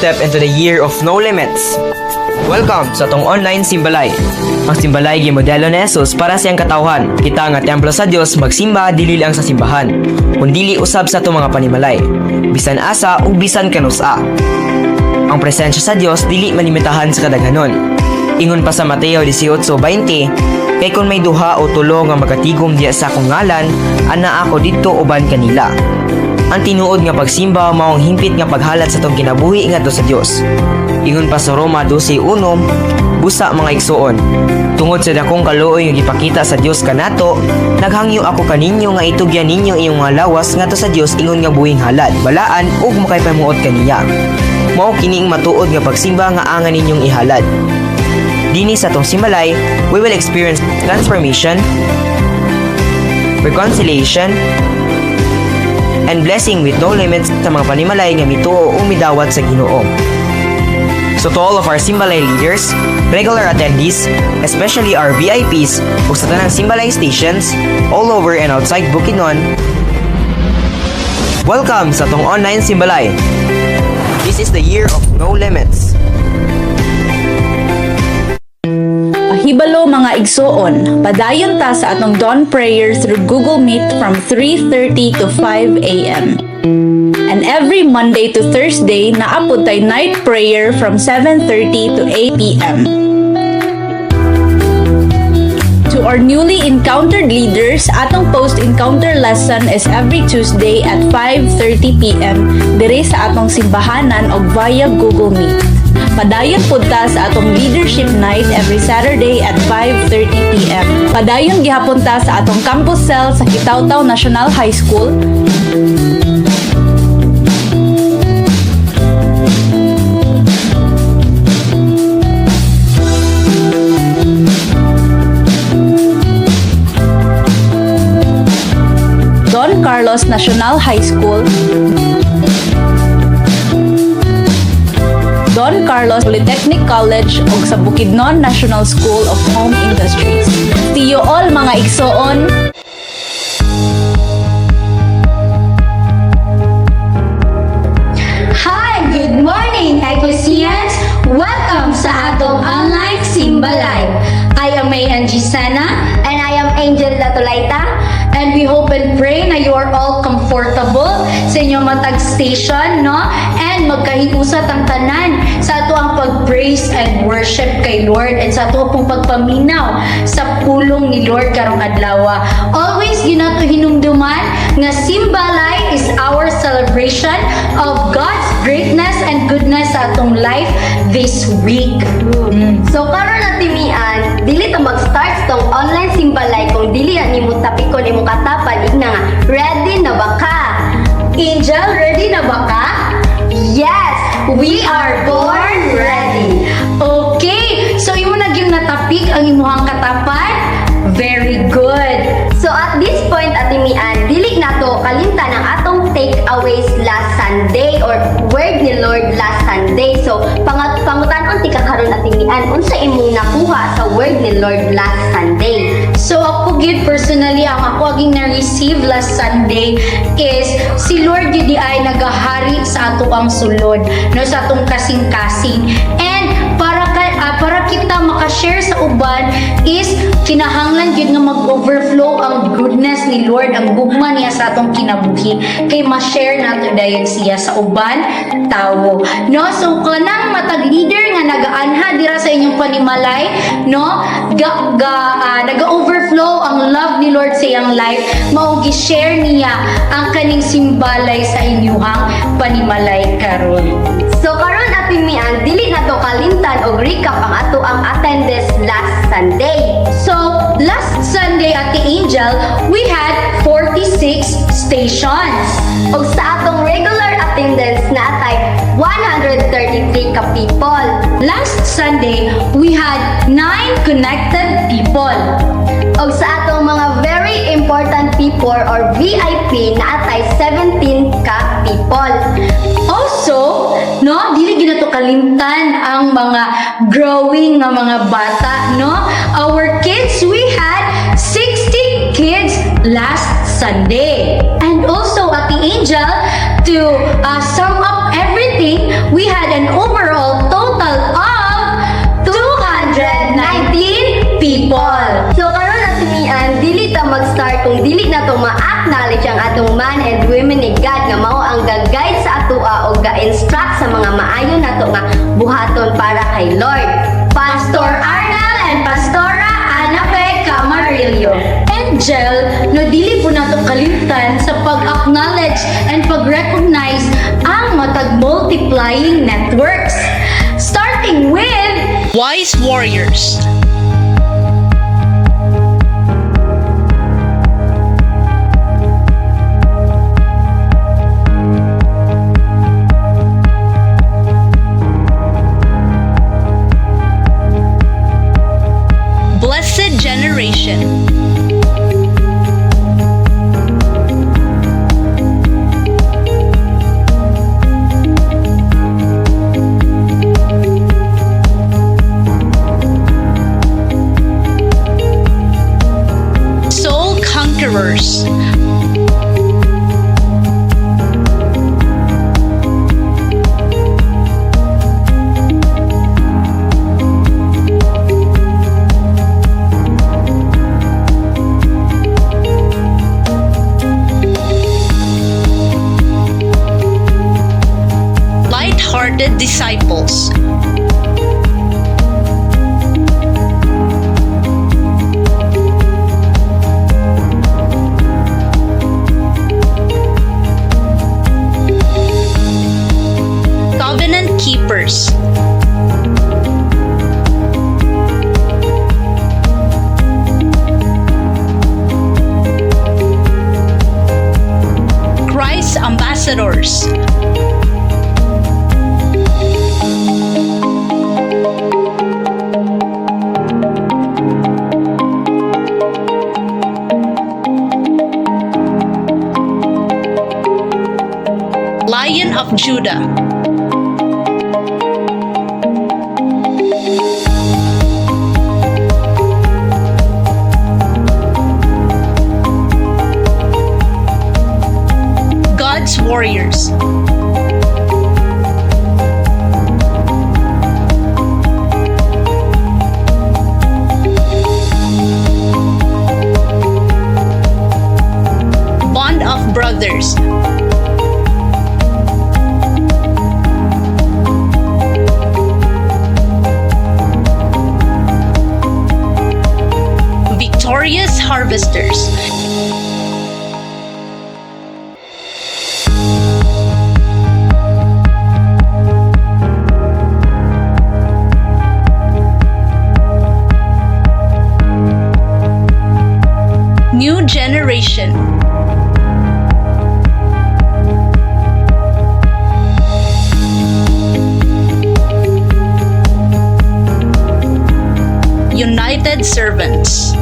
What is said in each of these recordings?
step into the year of no limits. Welcome sa tong online simbalay. Ang simbalay gimodelo ni Jesus para sa iyang katawhan. Kita nga templo sa Dios magsimba dili lang sa simbahan, kundi usab sa itong mga panimalay, bisan asa ug bisan kanusa. Ang presensya sa Dios dili malimitahan sa kadaghanon. Ingon pa sa Mateo 18:20, kay kung may duha o tulo nga magatigom diya sa akong ngalan, ana ako didto uban kanila. Ang tinuod nga pagsimba maong himpit nga paghalat sa tong kinabuhi ngadto sa Dios. Ingon pa sa Roma 12:1, busa mga igsoon, tungod sa dakong kaluoy nga gipakita sa Dios kanato, naghangyo ako kaninyo nga itugyan ninyo iyong mga lawas ngadto sa Dios ingon nga buhing halad, balaan ug makaypamuot kaniya. Mao kining matuod nga pagsimba nga angan ninyong ihalad. Dini sa tong simbalay, we will experience transformation, reconciliation, and blessing with no limits sa mga panimalay nga mituo o midawat sa Ginoo. So to all of our Simbalay leaders, regular attendees, especially our VIPs ug sa tanang Simbalay stations all over and outside Bukidnon, welcome sa tong online Simbalay. This is the year of no limits. Hibalo mga igsoon, padayon ta sa atong dawn prayer through Google Meet from 3:30 to 5 a.m. And every Monday to Thursday, naapod tay night prayer from 7:30 to 8 p.m. To our newly encountered leaders, atong post-encounter lesson is every Tuesday at 5:30 p.m. dire sa atong simbahanan og via Google Meet. Padayon pud ta sa atong leadership night every Saturday at 5:30 p.m. Padayon gihapon ta sa atong campus cell sa Kitaw-Taw National High School. Don Carlos National High School, Don Carlos Polytechnic College ug sa Bukidnon National School of Home Industries. See you all mga igsoon! Hi! Good morning, Ecclesians! Welcome sa atong online Simbalay. I am May Angie Sena and I am Angel Latulaita. And we hope and pray na you are all comfortable sa inyong matag station, no? And magkahiusat ang tanan sa ato ang pag-praise and worship kay Lord and sa ato pong pagpaminaw sa pulong ni Lord karong adlaw. Always ginato hinumduman nga Simbalay is our celebration of God's greatness and goodness sa atong life this week. So karon na timian, dili ta mag-start tong online Simbalay kung dili na nimo tapikon imong katapan igna nga ready na ba ka? Angel, ready na ba ka? Yes, we are born ready. Okay, so imo na gyud natapik ang imuhang katapan? Very good. So at this point atimian, dili nato kalimtan ang atong takeaways last Sunday or word ni Lord last Sunday. So pangutan-on ti karon atimian, unsa imong nakuha sa word ni Lord last Sunday? So ako gid personally ang ako aging na-receive last Sunday is si Lord gid ay nagahari sa ato ang sulod, no, sa atong kasing-kasing. And para kita maka-share sa uban is kinahanglan gyud nga mag-overflow ang goodness ni Lord, ang gugma niya sa atong kinabuhi kay ma-share nato dayon siya sa uban tawo, no? So kanang matag leader nga nagaanha dira sa inyong panimalay, no, naga-overflow ang love ni Lord sa iyang life, mao gi-share niya ang kaning simbalay sa inyong panimalay karon. So karon atimian, dili nato kalimtan og recap ang ato ang attendance last Sunday. So, last Sunday at the Angel, we had 46 stations. Og sa atong regular attendance natay 133 ka people. Last Sunday, we had 9 connected people. Og sa atong mga very important people or VIP natay 17 ka people. Also, no, dili ginato kalimtan ang mga growing nga mga bata, no? Our kids, we had 60 kids last Sunday. And also at the Angel, to sum up everything, we had an overall total of 219 people. So karon na timian, dili ta mag-start kung dili na to ma-acknowledge ang atong man and women ni God nga mao ang ga-guide sa atoa o ga-instruct sa mga maayo nato nga buhaton para kay Lord. Pastor Arnel and Pastora Anape Camarillo. Angel, no dili po nato kalimtan sa pag-acknowledge and pag-recognize ang matag multiplying networks. Starting with Wise Warriors. Blessed Generation. Soul Conquerors. Light-hearted Disciples. Covenant Keepers. Christ Ambassadors. Lion of Judah. God's Warriors. Bond of Brothers. Victorious Harvesters. New Generation. United Servants.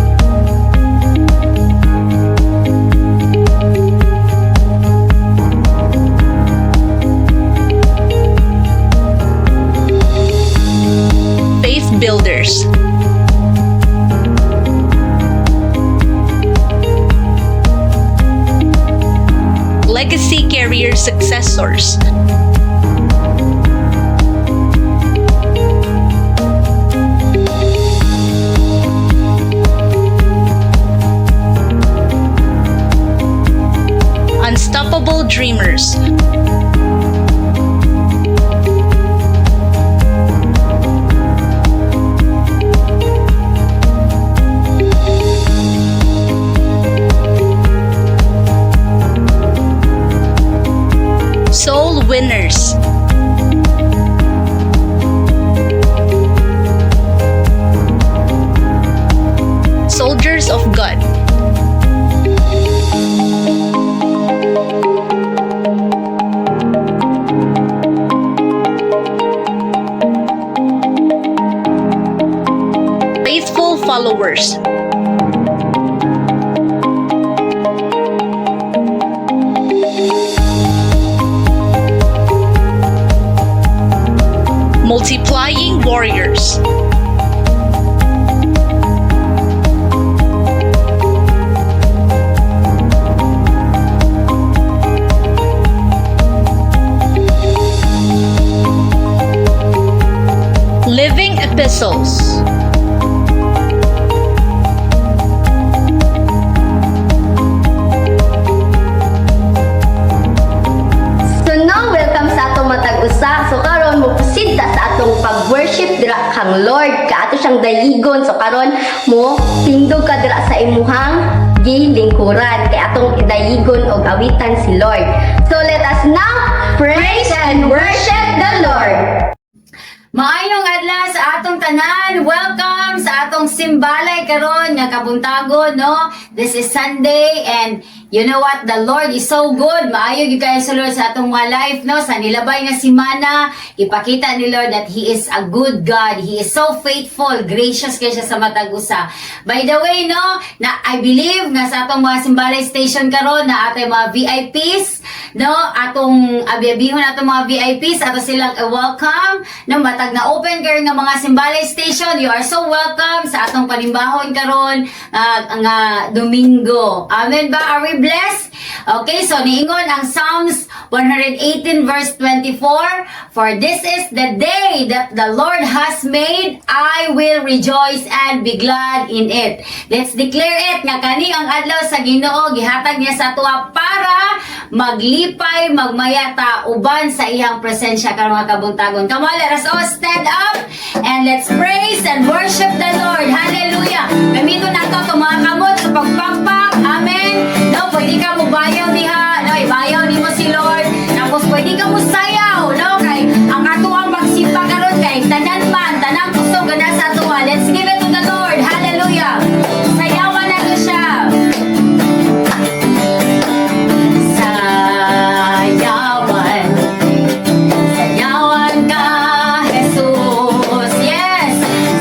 Faith Builders. Legacy Carrier Successors. Unstoppable Dreamers. Soul Winners. Soldiers of God. Faithful Followers. Multiplying Warriors. Living epistles. So now, welcome sa atong matag usa. So karon mo proceed ta sa atong pag-worship dira kang Lord. Kaato siyang dayigon. So karon mo tindog ka dira sa imuhang gilingkuran kay atong idayigon og awitan si Lord. So let us now praise and worship the Lord. Maayong adlaw sa atong tanan. Welcome sa atong simbalay karon nga kabuntagon, no? This is Sunday and you know what? The Lord is so good. Maayo gyud kayo sa Lord sa atong mga life, no? Sa nilabay nga semana, ipakita ni Lord that He is a good God. He is so faithful, gracious kay siya sa matag usa. By the way, no, na I believe nga sa atong mga simbalay station karon na atay mga VIPs, no? Atong abiyabihon atong mga VIPs, ato silang welcome, no? Matag na open kayo nga mga simbalay station. You are so welcome sa atong panimbahon karon nga Domingo. Amen ba? Are we blessed? Okay, so niingon ang Psalms 118 verse 24, for this is the day that the Lord has made, I will rejoice and be glad in it. Let's declare it nga kani ang adlaw sa Ginoo gihatag niya sa tuwa para maglipay magmayata uban sa iyang presensya karong mga kabuntagon. Come on, let us all stand up and let's praise and worship the Lord. Hallelujah. Gamiton nato itong mga kamot sa pagpakpak. Amen. No, pwede ka mo bayaw diha. No, ibayaw ni mo si Lord. Tapos pwede ka mo sayaw. No, kay ang atuang magsimpa karon kay tanan man, tanang gusto gana sa atuwa. Let's give it to the Lord. Hallelujah. Sayawan nato siya. Sayawan. Sayawan ka, Jesus. Yes.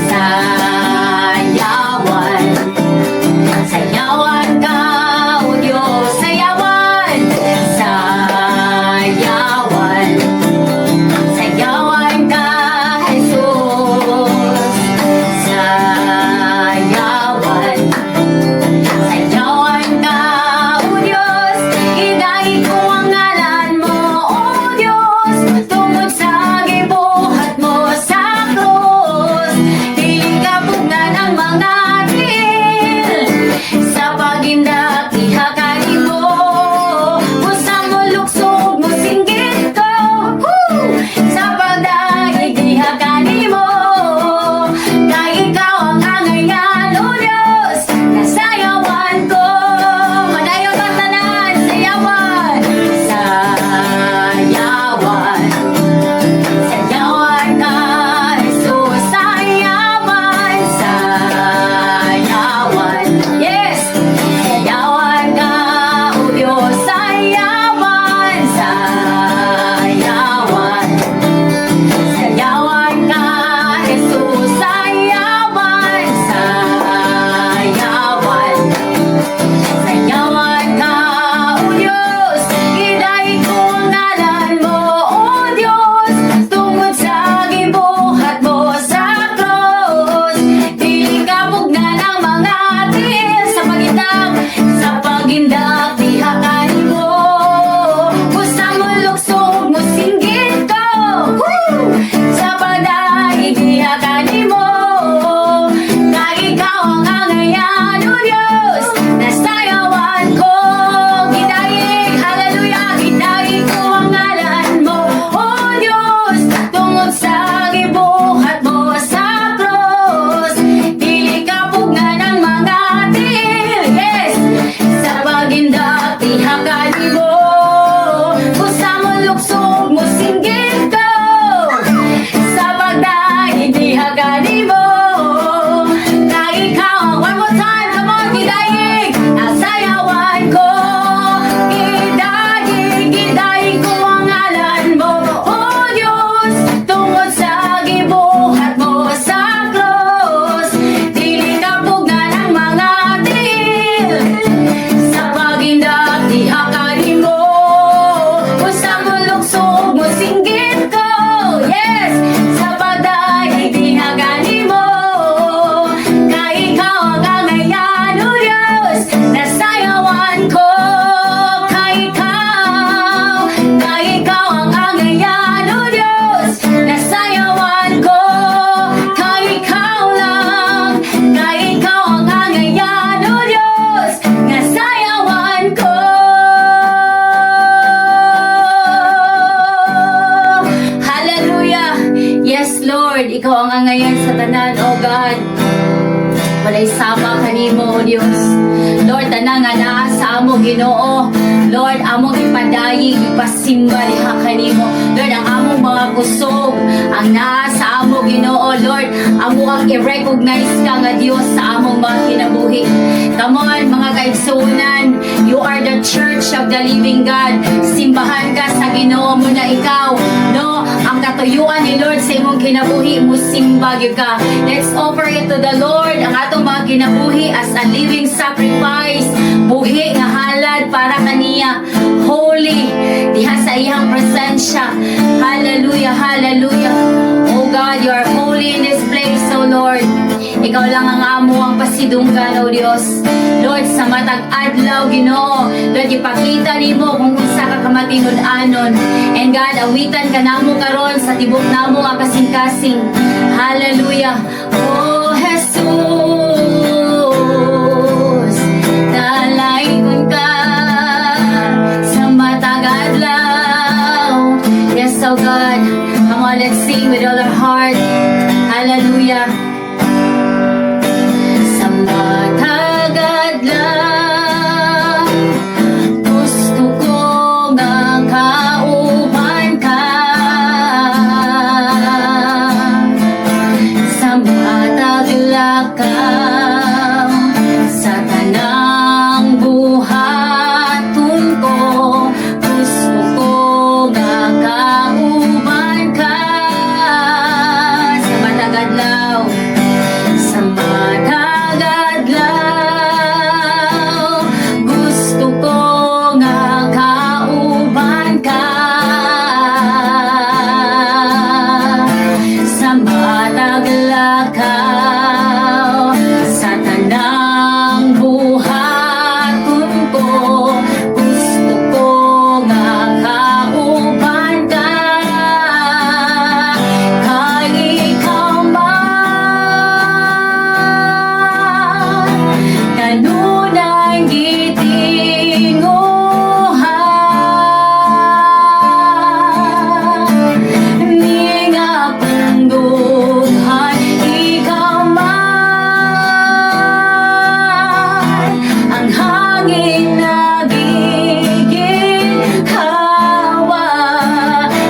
Sayawan. Sayawan ka, O Diyos. Sayawan. Sayawan. Lord, ikaw ang angayan sa tanan, O God. Walay sama kanimo, O Dios. Lord, tanan nga naa sa amo Ginoo. Lord, among ipadayig, ipasimba diha kanimo. Lord, ang among mga kusog, ang naa sa amo Ginoo. Lord, amo ang i-recognize ka nga Dios sa among mga kinabuhi. Come on, mga kaigsunan, you are the church of the living God. Simbahan ka sa Ginoo mo na ikaw, no? Ang katuyuan ni Lord sa imong kinabuhi, musimba gyud ka. Let's offer it to the Lord, ang atong mga kinabuhi as a living sacrifice, buhi nga halad para kaniya, holy, diha sa iyang presensya. Hallelujah, hallelujah. Oh God, you are holy in this place, oh Lord. Ikaw lang ang amo ang pasidunggan, O Dios. Lord, sa matag adlaw, Ginoo, Lord, ipakita nimo kung unsa ka kamatingod-anon. And God, awitan ka namo karon sa tibok namo nga kasing-kasing. Hallelujah. Oh Jesus, dalayon ka sa matag adlaw. Yes, oh God. Come on, let's sing with all our heart. Hallelujah. Sa matagad lang, gusto ko nga kauban ka. Sa matag lang, sa tanang buhaton ko, gusto ko nga kauban ka. Sa matagad lang, sa matagadlaw, gusto ko nga kauban ka. Sa mataglakaw, sa tanang buhaton ko, gusto ko nga kauban ka. Kay ikaw kanunay gitinguhan, ni nga pundughan, ikaw man, ang hangin nagiging hawa,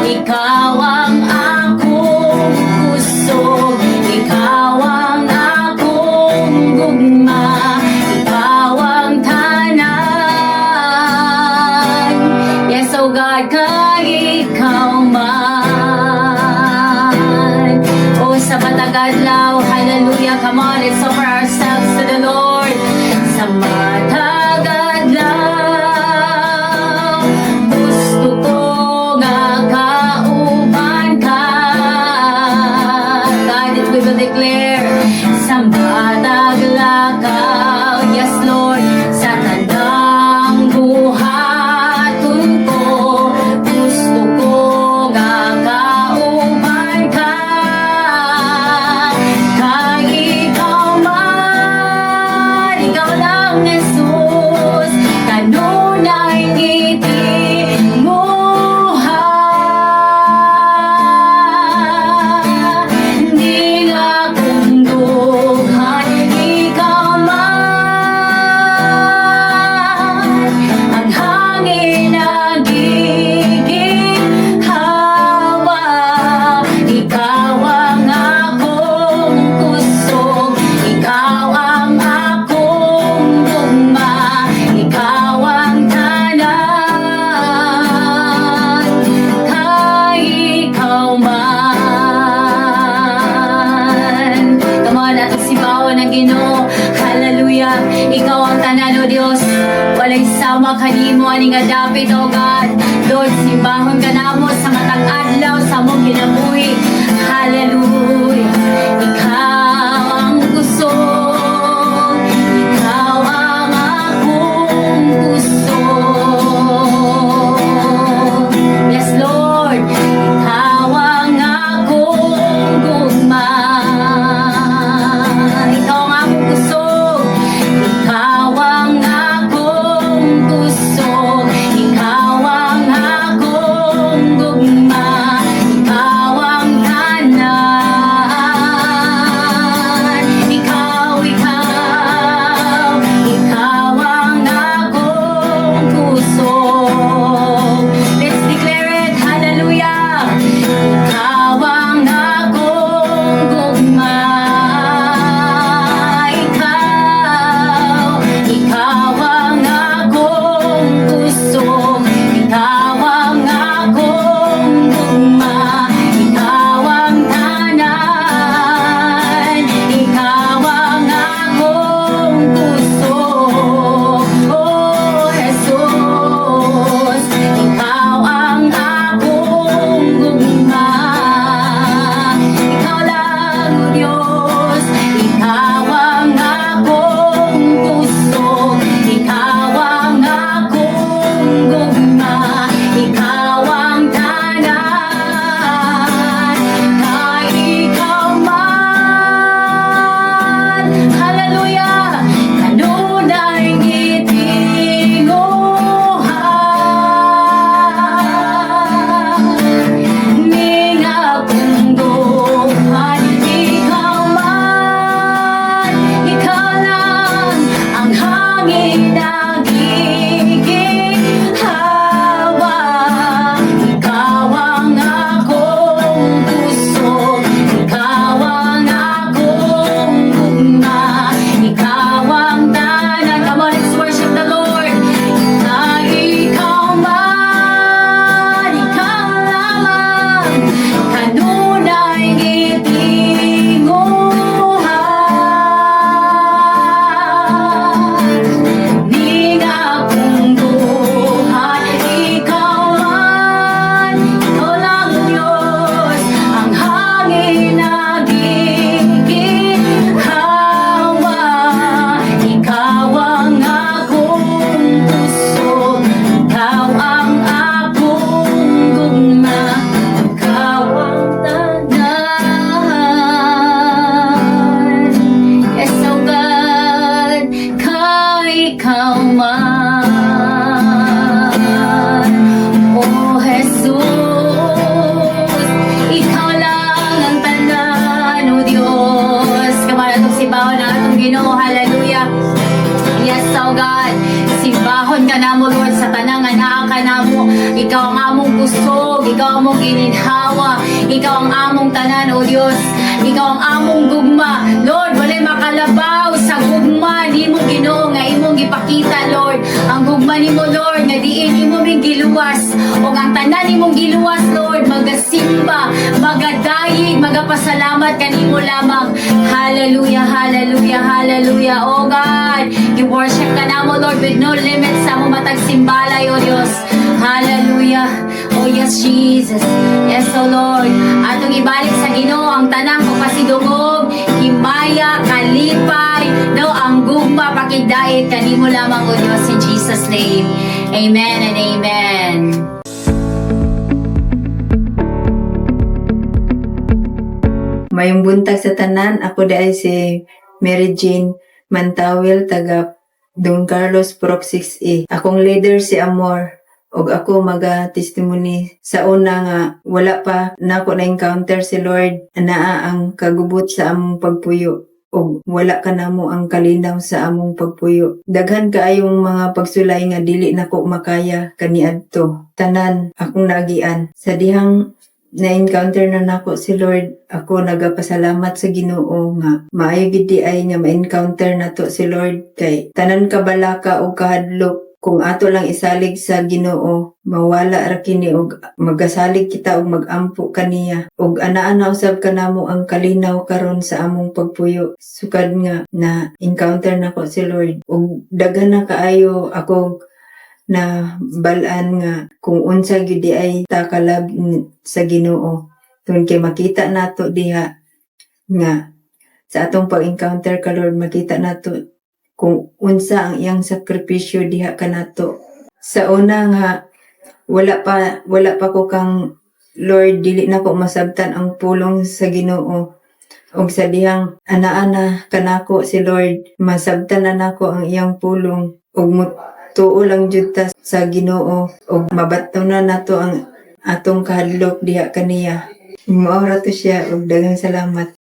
ikaw ang akong kusog, ikaw ang akong gugma, ikaw ang tanan. Yes, oh God, kay ikaw man. Oh, sa matagadlaw, hallelujah. Come on, let's offer ourselves to the Lord. Sa matagadlaw, gusto ko nga kauban ka. God, it we will declare. Sa mataglakaw, yes Lord, sa tanang buhaton ko, gusto ko nga kauban ka. Kay ikaw man, ikaw lang Jesus, kanunay gitinguhan, di nga kundughan, ikaw man, ang hangin nagiging hawa, ikaw ang akong kusog, ikaw ang akong gugma, ikaw ang tanan, kay ikaw man. Come on, atong sibawan ng Ginoo. Hallelujah. Ikaw ang tanan, O Dios. Walay sama kanimo ani nga dapit, O God. Lord, simbahon ka namo sa matag adlaw sa among kinabuhi. Hallelujah. Ikaw ang kusog, ikaw ang akong kusog. Yes, Lord. Ikaw ang akong gugma, ikaw ang akong kusog, ikaw ang akong kusog, ikaw ang akong gugma, ikaw Ikaw ang among kusog, ikaw ang among gininhawa, ikaw ang among tanan, O Dios. Ikaw ang among gugma. Lord, walay makalabaw sa gugma nimo Ginoo nga imong gipakita, Lord. Ang gugma nimo, Lord, nga diin imo ming giluwas. O ang tanan nimong giluwas, Lord, magasimba, magadayig, magapasalamat kanimo lamang. Hallelujah, hallelujah, hallelujah. Oh God, i-worship ka namo, Lord, with no limits sa among matag simbalay, O Dios. Hallelujah. Oh yes, Jesus. Yes, O Lord. Atong ibalik sa Ginoo ang tanang pagpasidungog, himaya, kalipay, no, ang gugma, pakidait kanimo lamang, O Dios, in Jesus' name. Amen and amen. Mayong buntag sa tanan, ako dahil si Mary Jane Mantawil, taga Don Carlos Proc 6A. Akong leader si Amor, og ako maga-testimony sa una nga wala pa nako na-encounter si Lord naa ang kagubot sa among pagpuyo og wala ka namo ang kalinaw sa among pagpuyo. Daghan kaayong mga pagsulay nga dili nako makaya kaniadto. Tanan akong nagian sa dihang na-encounter na nako si Lord, ako nagapasalamat sa Ginoo nga maayo gid di ay nga ma-encounter nato si Lord kay tanan kabalaka o kahadlok kung ato lang isalig sa Ginoo mawala ra kini og magasalig kita og magampo kaniya og anaa usab kanamo ang kalinaw karon sa among pagpuyo sukad nga na encounter nako si Lord og daghan na kaayo ako na balaan nga kung unsa gyud di ay takalab sa Ginoo tungod kay makita nato diha nga sa atong pag-encounter ka Lord makita nato kung unsa ang iyang sakripisyo diha kanato. Sa una nga wala pa ko kang Lord dili na ko masabtan ang pulong sa Ginoo. Og sa dihang ana-ana kanako si Lord masabtan na nako ang iyang pulong og tuo lang jud ta sa Ginoo og mabato na nato ang atong kahadlok diha kaniya. Mao ra to siya og daghang salamat.